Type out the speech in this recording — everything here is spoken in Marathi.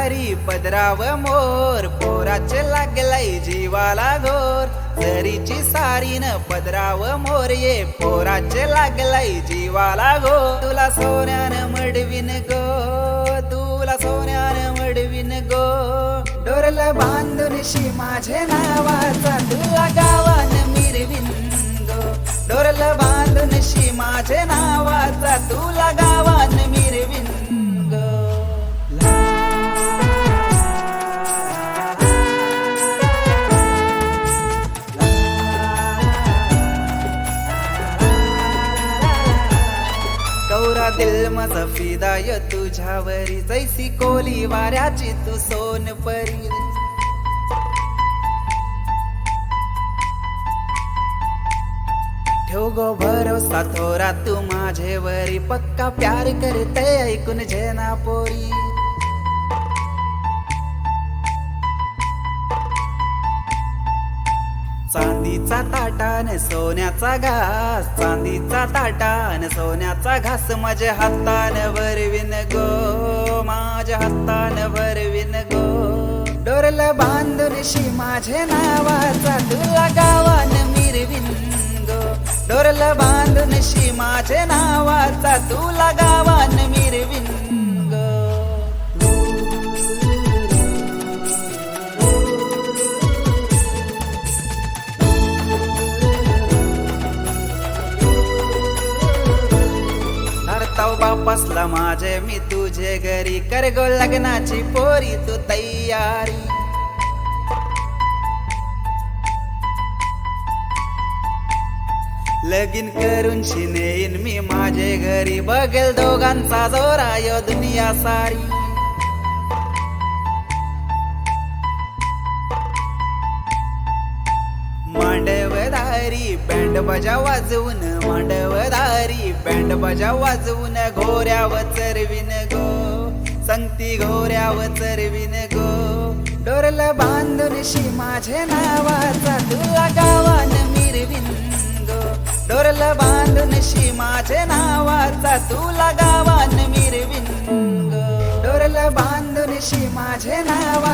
सारी पदराव मोर, पोराचे लागलाय जीवाला घोर. जरीची सारी न पदराव मोर, ये पोराचे लागलाय जीवाला घोर. तुला सोन्यानं मडवीन गो, तुला सोन्यानं मडवीन गो. डोरल बांधून शी माझे नावाचा, तुला गावान मिरवीन गो. डोरल बांधून शी माझे नावाचा, तुला गावान मिरवीन गो. कौरा दिल माझा फिदाय तुझ्यावरी, जैसी कोली वाऱ्याची तू सोनपरी. ठेव गो भरोसा थोरा तू माझेवरी, पक्का प्यार करते ऐकून जेना पोरी. चांदीचा ताटान सोन्याचा घास, चांदीचा ताटान सोन्याचा घास, माझ्या हातान भरविन गो, माझ्या हातान भरविन गो. डोरल बांधून शी माझे नावाचा, तुला गावान मिरविन गो. डोरल बांधून शी माझे नावाचा, तुला गावान मिरविन गो. धरताव बापासला माझे मी तुझे घरी, कर गो लग्नाची पोरी तू तयारी. लगीन करून शिनेन मी माझे घरी, बघेल दोघांचा जोरा यो दुनिया सारी. मांडवदारी बँड बजा वाजवून, मांडवदारी बँड बजा वाजवून, घोऱ्याव चरविन गो, संगती घोऱ्याव चरविन गो. डोरल बांधून शी माझे नावाचा, तुला गावान मिरविन गो. डोरल बांधून शी माझे नावाचा, तुला गावान मिरविन गो. डोरल बांधून शी माझे नावा